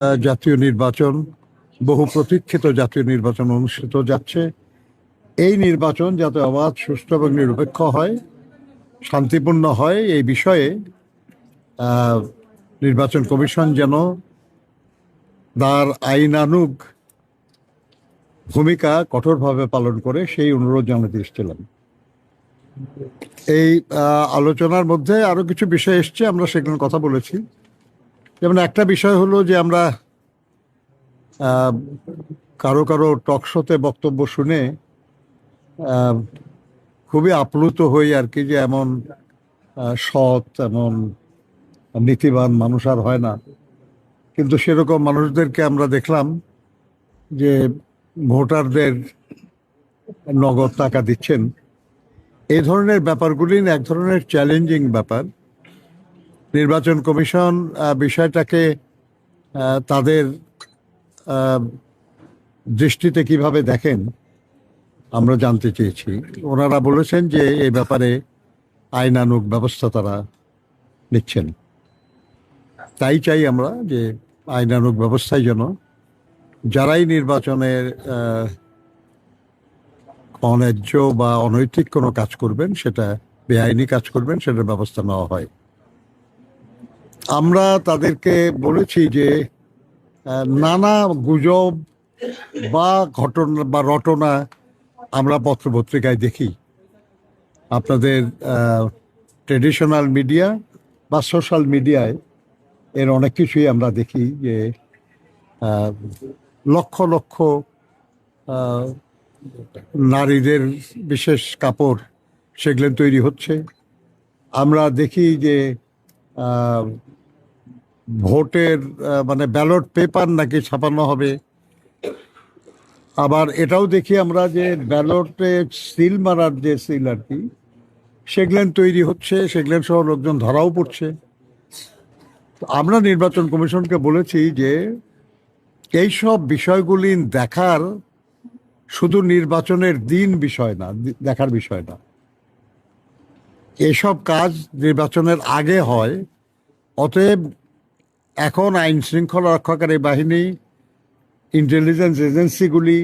জাতীয় নির্বাচন, বহু প্রতীক্ষিত জাতীয় নির্বাচন অনুষ্ঠিত যাচ্ছে। এই নির্বাচন যাতে অবাধ, সুষ্ঠু এবং নিরপেক্ষ হয়, শান্তিপূর্ণ হয়, এই বিষয়ে নির্বাচন কমিশন যেন তার আইনানুগ ভূমিকা কঠোরভাবে পালন করে সেই অনুরোধ জানাতে এসেছিলাম। এই আলোচনার মধ্যে আরো কিছু বিষয় এসছে, আমরা সেগুলো কথা বলেছি। যেমন একটা বিষয় হলো যে আমরা কারো কারো টকশোতে বক্তব্য শুনে খুবই আপ্লুত হই আর কি, যে এমন সৎ, এমন নীতিবান মানুষ আর হয় না। কিন্তু সেরকম মানুষদেরকে আমরা দেখলাম যে ভোটারদের নগদ টাকা দিচ্ছেন। এই ধরনের ব্যাপারগুলি এক ধরনের চ্যালেঞ্জিং ব্যাপার। নির্বাচন কমিশন বিষয়টাকে তাদের দৃষ্টিতে কিভাবে দেখেন আমরা জানতে চেয়েছি। ওনারা বলেছেন যে এই ব্যাপারে আইনানুগ ব্যবস্থা তারা নিচ্ছেন। তাই চাই আমরা যে আইনানুগ ব্যবস্থায় যেন যারাই নির্বাচনের অন্যায্য বা অনৈতিক কোনো কাজ করবেন, সেটা বেআইনি কাজ করবেন, সেটার ব্যবস্থা নেওয়া হয়। আমরা তাদেরকে বলেছি যে নানা গুজব বা ঘটনা বা রটনা আমরা পত্রপত্রিকায় দেখি, আপনাদের ট্রেডিশনাল মিডিয়া বা সোশ্যাল মিডিয়ায় এর অনেক কিছুই আমরা দেখি, যে লক্ষ লক্ষ নারীদের বিশেষ কাপড় সেগুলো তৈরি হচ্ছে। আমরা দেখি যে ভোটের মানে ব্যালট পেপার নাকি ছাপানো হবে। আবার এটাও দেখি আমরা যে ব্যালটে সিল মারার যে সিল আর কি, সেগুলেন তৈরি হচ্ছে, সেগুলেন সহ লোকজন ধরাও পড়ছে। আমরা নির্বাচন কমিশনকে বলেছি যে এইসব বিষয়গুলি দেখার শুধু নির্বাচনের দিন বিষয় না, দেখার বিষয় না। এসব কাজ নির্বাচনের আগে হয়। অতএব এখন আইন শৃঙ্খলা রক্ষাকারী বাহিনী, ইন্টেলিজেন্স এজেন্সিগুলি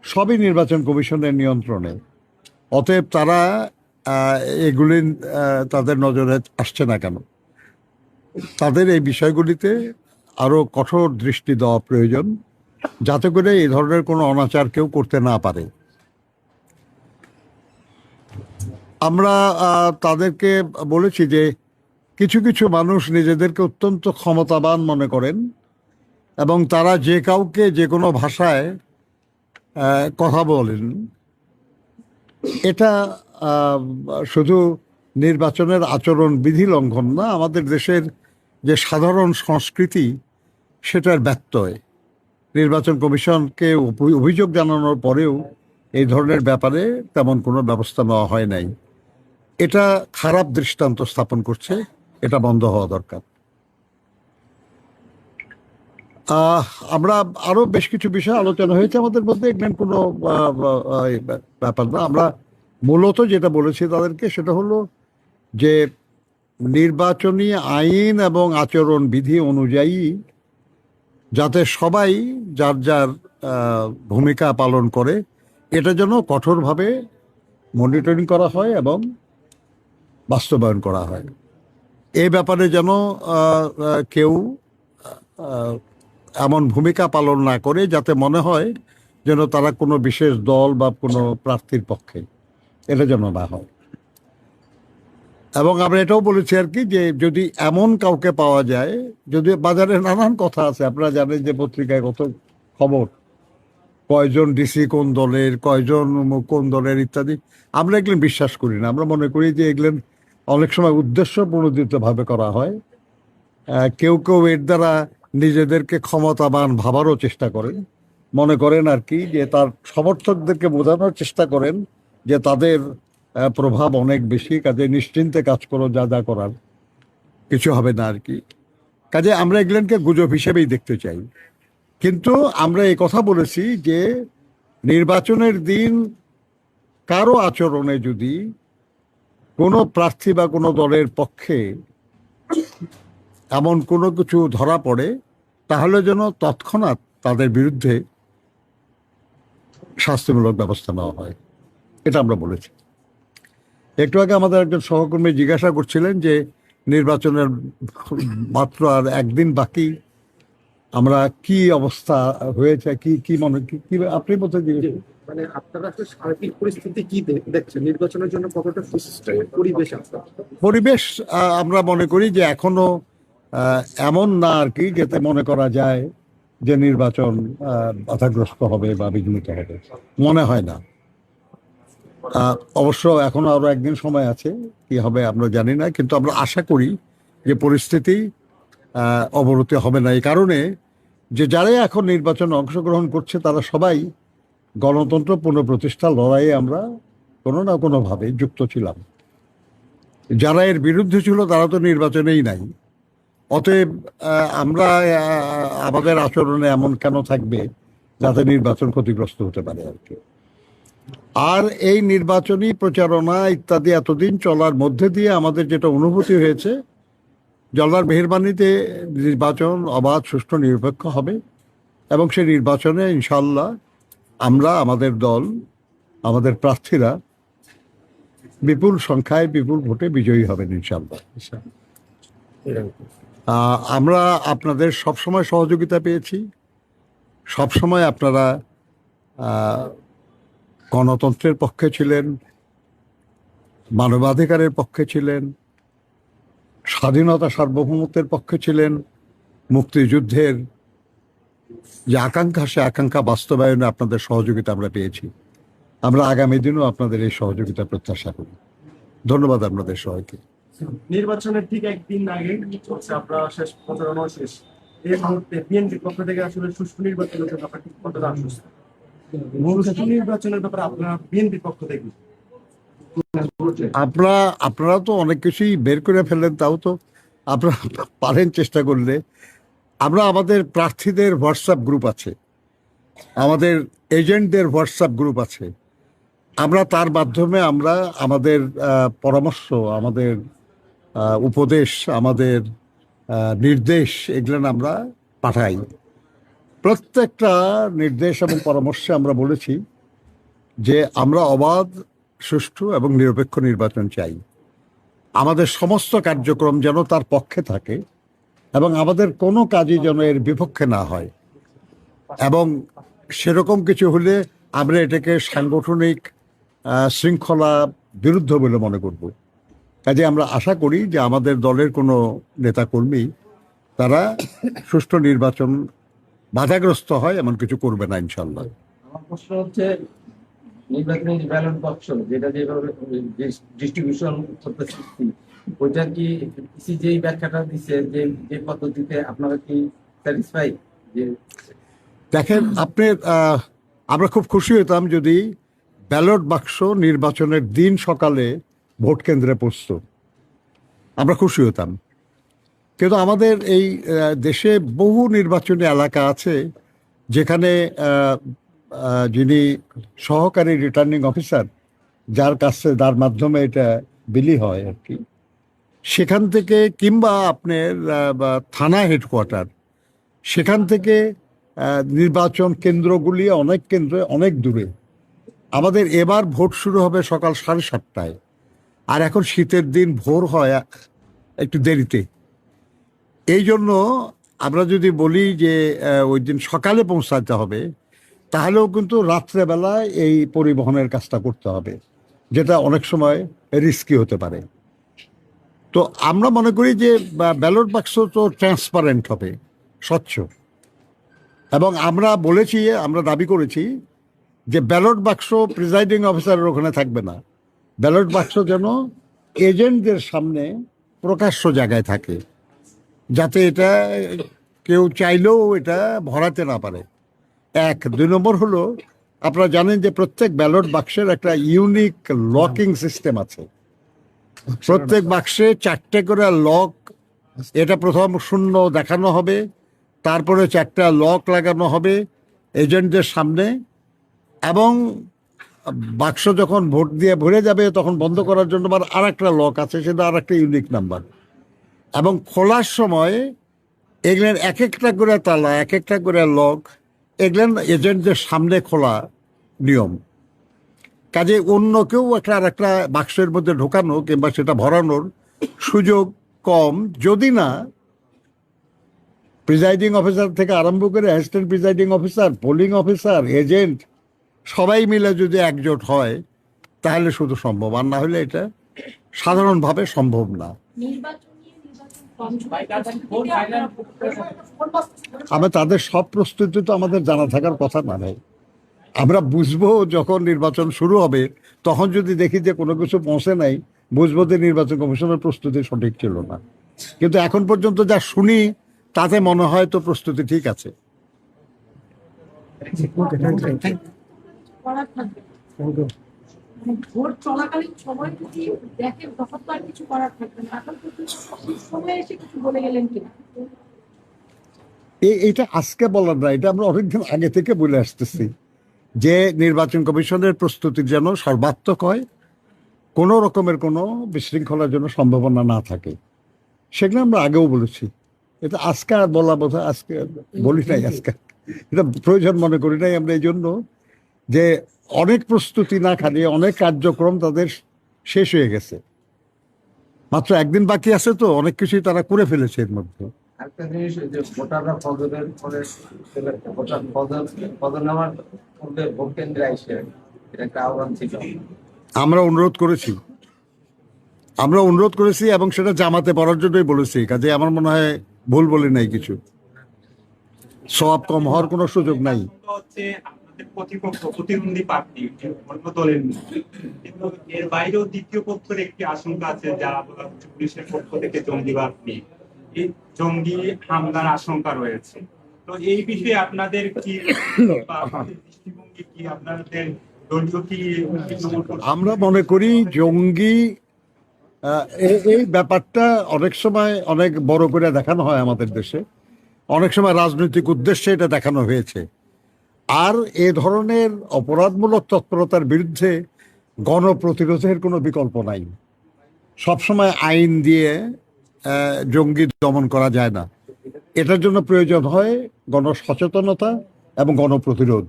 সবই নির্বাচন কমিশনের নিয়ন্ত্রণে। অতএব তারা এগুলি তাদের নজরে আসছে না কেন? তাদের এই বিষয়গুলিতে আরো কঠোর দৃষ্টি দেওয়া প্রয়োজন, যাতে করে এই ধরনের কোনো অনাচার কেউ করতে না পারে। আমরা তাদেরকে বলেছি যে কিছু কিছু মানুষ নিজেদেরকে অত্যন্ত ক্ষমতাবান মনে করেন এবং তারা যে কাউকে যে কোনো ভাষায় কথা বলেন। এটা শুধু নির্বাচনের আচরণ বিধি লঙ্ঘন না, আমাদের দেশের যে সাধারণ সংস্কৃতি সেটার ব্যত্যয়। নির্বাচন কমিশনকে অভিযোগ জানানোর পরেও এই ধরনের ব্যাপারে তেমন কোনো ব্যবস্থা নেওয়া হয় নাই। এটা খারাপ দৃষ্টান্ত স্থাপন করছে, এটা বন্ধ হওয়া দরকার। আমরা আরো বেশ কিছু বিষয় আলোচনা হয়েছে আমাদের মধ্যে, এখানে কোনো ব্যাপার না। আমরা মূলত যেটা বলেছি তাদেরকে সেটা হলো যে নির্বাচনী আইন এবং আচরণ বিধি অনুযায়ী যাতে সবাই যার যার ভূমিকা পালন করে, এটা যেন কঠোরভাবে মনিটরিং করা হয় এবং বাস্তবায়ন করা হয়। এই ব্যাপারে যেন কেউ এমন ভূমিকা পালন না করে যাতে মনে হয় যেন তারা কোনো বিশেষ দল বা কোনো প্রার্থীর পক্ষে, এটা যেন না হয়। এবং আমরা এটাও বলেছি আর কি, যে যদি এমন কাউকে পাওয়া যায়, যদি বাজারে নানান কথা আছে, আপনারা জানেন যে পত্রিকায় কত খবর, কয়জন ডিসি কোন দলের, কয়জন কোন দলের ইত্যাদি। আমরা এগুলো বিশ্বাস করি না। আমরা মনে করি যে এগুলো অনেক সময় উদ্দেশ্য প্রণোদিতভাবে করা হয়। কেউ কেউ এর দ্বারা নিজেদেরকে ক্ষমতাবান ভাবারও চেষ্টা করেন, মনে করেন আর কি যে তার সমর্থকদেরকে বোঝানোর চেষ্টা করেন যে তাদের প্রভাব অনেক বেশি, কাজে নিশ্চিন্তে কাজ করো, যা যা করার, কিছু হবে না আর কি। কাজে আমরা এগুলোকে গুজব হিসেবেই দেখতে চাই। কিন্তু আমরা এই কথা বলেছি যে নির্বাচনের দিন কারো আচরণে যদি কোনো প্রার্থী বা কোনো দলের পক্ষে এমন কোনো কিছু ধরা পড়ে তাহলে যেন তৎক্ষণাৎ তাদের বিরুদ্ধে শাস্তিমূলক ব্যবস্থা নেওয়া হয়, এটা আমরা বলেছি। একটু আগে আমাদের একজন সহকর্মী জিজ্ঞাসা করছিলেন যে নির্বাচনের মাত্র আর একদিন বাকি, আমরা কি অবস্থা হয়েছে, কি কি মনে কি আপনি বলতে মানে আপনারা আসলে সার্বিক পরিস্থিতি কি দেখছেন, নির্বাচনের জন্য কতটা সুস্থ পরিবেশ আছে? পরিবেশ আমরা মনে করি যে এখনো এমন না আর কি, যাতে মনে করা যায় যে নির্বাচন বাধাগ্রস্ত হবে বা বিঘ্নিত হবে, মনে হয় না। অবশ্য এখনো আরো একদিন সময় আছে, কি হবে আমরা জানি না, কিন্তু আমরা আশা করি যে পরিস্থিতি অবনতি হবে না, এই কারণে যে যারাই এখন নির্বাচনে অংশগ্রহণ করছে তারা সবাই গণতন্ত্র পুনঃপ্রতিষ্ঠার লড়াইয়ে আমরা কোনো না কোনোভাবে যুক্ত ছিলাম। যারা এর বিরুদ্ধে ছিল তারা তো নির্বাচনেই নাই। অতএব আমরা আমাদের আচরণে এমন কেন থাকবে যাতে নির্বাচন ক্ষতিগ্রস্ত হতে পারে আর কি। আর এই নির্বাচনী প্রচারণা ইত্যাদি এতদিন চলার মধ্যে দিয়ে আমাদের যেটা অনুভূতি হয়েছে, আল্লাহর মেহেরবানিতে নির্বাচন অবাধ, সুষ্ঠু, নিরপেক্ষ হবে এবং সেই নির্বাচনে ইনশাল্লাহ আমরা, আমাদের দল, আমাদের প্রার্থীরা বিপুল সংখ্যায় বিপুল ভোটে বিজয়ী হবেন ইনশাল্লাহ। আমরা আপনাদের সবসময় সহযোগিতা পেয়েছি, সবসময় আপনারা গণতন্ত্রের পক্ষে ছিলেন, মানবাধিকারের পক্ষে ছিলেন, স্বাধীনতা সার্বভৌমত্বের পক্ষে ছিলেন, মুক্তিযুদ্ধের যে আকাঙ্ক্ষা, সে আকাঙ্ক্ষা বাস্তবায়নে আপনাদের সহযোগিতা আমরা পেয়েছি। আমরা আগামী দিনও আপনাদের এই সহযোগিতা প্রত্যাশা করি। ধন্যবাদ আপনাদের সবাইকে। নির্বাচনের ঠিক একদিন আগে হচ্ছে আপনারা শেষ প্রচারণা শেষ, এই মুহূর্তে বিএনপির পক্ষ থেকে আসলে সুষ্ঠু নির্বাচনের জন্য আপনার কতটা আশ্বস্ত? সুষ্ঠু নির্বাচনের ব্যাপারে আপনারা বিএনপির পক্ষ থেকে আপনারা তো অনেক কিছুই বের করে ফেলেন, তাও তো আপনারা পারেন চেষ্টা করলে। আমরা, আমাদের প্রার্থীদের হোয়াটসঅ্যাপ গ্রুপ আছে, আমাদের এজেন্টদের হোয়াটসঅ্যাপ গ্রুপ আছে, আমরা তার মাধ্যমে আমরা আমাদের পরামর্শ, আমাদের উপদেশ, আমাদের নির্দেশ, এগুলো আমরা পাঠাই। প্রত্যেকটা নির্দেশ এবং পরামর্শে আমরা বলেছি যে আমরা অবাধ, সুষ্ঠু এবং নিরপেক্ষ নির্বাচন চাই। আমাদের সমস্ত কার্যক্রম যেন তার পক্ষে থাকে এবং আমাদের কোনো কাজই যেন এর বিপক্ষে না হয়, এবং সেরকম কিছু হলে আমরা এটাকে সাংগঠনিক শৃঙ্খলা বিরুদ্ধ বলে মনে করব। কাজে আমরা আশা করি যে আমাদের দলের কোনো নেতাকর্মী তারা সুষ্ঠু নির্বাচন বাধাগ্রস্ত হয় এমন কিছু করবে না ইনশাল্লাহ। আমার প্রশ্ন হচ্ছে, নির্বাচনী ব্যালট বাক্স যেটা যেভাবে ডিস্ট্রিবিউশন করতেছে, ওইটা কি যেই ব্যাখ্যাটা দিচ্ছে, যে পদ্ধতিতে, আপনারা কি স্যাটিসফাই? যে দেখেন, আপনি আমরা খুব খুশি হতাম যদি ব্যালট বাক্স নির্বাচনের দিন সকালে ভোট কেন্দ্রে পৌঁছত, আমরা খুশি হতাম। কিন্তু আমাদের এই দেশে বহু নির্বাচনী এলাকা আছে যেখানে যিনি সহকারী রিটার্নিং অফিসার, যার মাধ্যমে এটা বিলি হয় আর কি, সেখান থেকে, কিংবা আপনার থানা হেডকোয়ার্টার, সেখান থেকে নির্বাচন কেন্দ্রগুলি অনেক কেন্দ্রে অনেক দূরে। আমাদের এবার ভোট শুরু হবে সকাল 7:30টায়, আর এখন শীতের দিন ভোর হয় একটু দেরিতে। এই জন্য আমরা যদি বলি যে ওই দিন সকালে পৌঁছাতে হবে, তাহলেও কিন্তু রাত্রেবেলায় এই পরিবহনের কাজটা করতে হবে, যেটা অনেক সময় রিস্কি হতে পারে। তো আমরা মনে করি যে ব্যালট বাক্স তো ট্রান্সপারেন্ট হবে, স্বচ্ছ, এবং আমরা বলেছি, আমরা দাবি করেছি যে ব্যালট বাক্স প্রিজাইডিং অফিসারের ওখানে থাকবে না, ব্যালট বাক্স যেন এজেন্টদের সামনে প্রকাশ্য জায়গায় থাকে, যাতে এটা কেউ চাইলেও এটা ভরাতে না পারে। 2 নম্বর হলো, আপনারা জানেন যে প্রত্যেক ব্যালট বাক্সের একটা ইউনিক লকিং সিস্টেম আছে। প্রত্যেক বাক্সে 4টে করে লক, এটা প্রথম 0 দেখানো হবে, তারপরে 4টা লক লাগানো হবে এজেন্টদের সামনে, এবং বাক্স যখন ভোট দিয়ে ভরে যাবে তখন বন্ধ করার জন্য আর একটা লক আছে, সেটা আর একটা ইউনিক নাম্বার। এবং খোলার সময় এগুলোর এক একটা করে তালা, এক একটা করে লক, এগুলো এজেন্টদের সামনে খোলা নিয়ম। কাজে অন্য কেউ আর একটা বাক্সের মধ্যে ঢোকানো কিংবা সেটা ভরানোর সুযোগ কম, যদি না প্রিজাইডিং অফিসার থেকে আরম্ভ করে assistant presiding officer, polling officer, agent সবাই মিলে যদি একজোট হয় তাহলে শুধু সম্ভব, আর না হলে এটা সাধারণভাবে সম্ভব না। আমি তাদের সব প্রস্তুতি তো আমাদের জানা থাকার কথা না ভাই। আমরা বুঝবো যখন নির্বাচন শুরু হবে, তখন যদি দেখি যে কোনো কিছু পৌঁছে নাই, বুঝবো যে নির্বাচন কমিশনের প্রস্তুতি সঠিক ছিল না। কিন্তু এখন পর্যন্ত যা শুনি তাতে মনে হয় তো প্রস্তুতি ঠিক আছে। ভোট চলাকালীন সময় যদি দেখেন তখন তো আর কিছু করার থাকবে না। এখন সময় এসে কিছু বলে গেলেন কিনা এটা আজকে বলার না, এটা আমরা অনেকদিন আগে থেকে বলে আসতেছি যে নির্বাচন কমিশনের প্রস্তুতির যেন সর্বাত্মক হয়, কোনো রকমের কোনো বিশৃঙ্খলার জন্য সম্ভাবনা না থাকে, সেগুলো আমরা আগেও বলেছি। এটা আজকে আর বলা বোধ হয় আজকে বলি নাই, আজকে এটা প্রয়োজন মনে করি নাই আমরা, এই জন্য যে অনেক প্রস্তুতি না খালিয়ে অনেক কার্যক্রম তাদের শেষ হয়ে গেছে, মাত্র একদিন বাকি আছে, তো অনেক কিছুই তারা করে ফেলেছে এর মধ্যে। একটা জিনিস, যে ভোটাররা ফজরের পরে ফজর নামার পূর্বে ভোট কেন্দ্রে আসে, এটা একটা আহ্বান ছিল। আমরা অনুরোধ করেছি এবং সেটা জামাতে পড়ার জন্যই বলেছি। কাজে আমার মনে হয় ভুল বলি নাই কিছু, সওয়াব কম হওয়ার কোনো সুযোগ নাই। হচ্ছে আপনাদের প্রতিপক্ষ প্রতিদ্বন্দ্বী প্রার্থী অন্য দলের মধ্যে, কিন্তু এর বাইরেও দ্বিতীয় পক্ষের একটি আশঙ্কা আছে, যারা বলা হচ্ছে পুলিশের পক্ষ থেকে জঙ্গিবাদ নিয়ে, এই জঙ্গি হামলার আশঙ্কা রয়েছে। তো এই বিষয়ে আপনাদের কি বা আপনাদের দৃষ্টিভঙ্গি কি, আপনাদের দলীয় কি? আমরা মনে করি জঙ্গি এই ব্যাপারটা অনেক সময় অনেক বড় করে দেখানো হয় আমাদের দেশে, অনেক সময় রাজনৈতিক উদ্দেশ্যে এটা দেখানো হয়েছে। আর এ ধরনের অপরাধমূলক তৎপরতার বিরুদ্ধে গণপ্রতিরোধের কোনো বিকল্প নাই। সবসময় আইন দিয়ে জঙ্গি দমন করা যায় না, এটার জন্য প্রয়োজন হয় গণসচেতনতা এবং গণপ্রতিরোধ।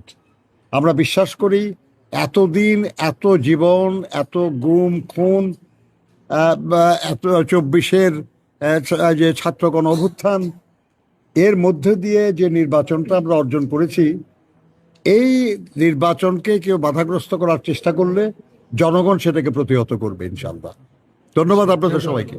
আমরা বিশ্বাস করি এতদিন এত জীবন, এত গুম খুন, এত 24-এর যে ছাত্র গণ অভ্যুত্থান, এর মধ্যে দিয়ে যে নির্বাচনটা আমরা অর্জন করেছি, এই নির্বাচনকে কেউ বাধাগ্রস্ত করার চেষ্টা করলে জনগণ সেটাকে প্রতিহত করবে ইনশাআল্লাহ। ধন্যবাদ আপনাদের সবাইকে।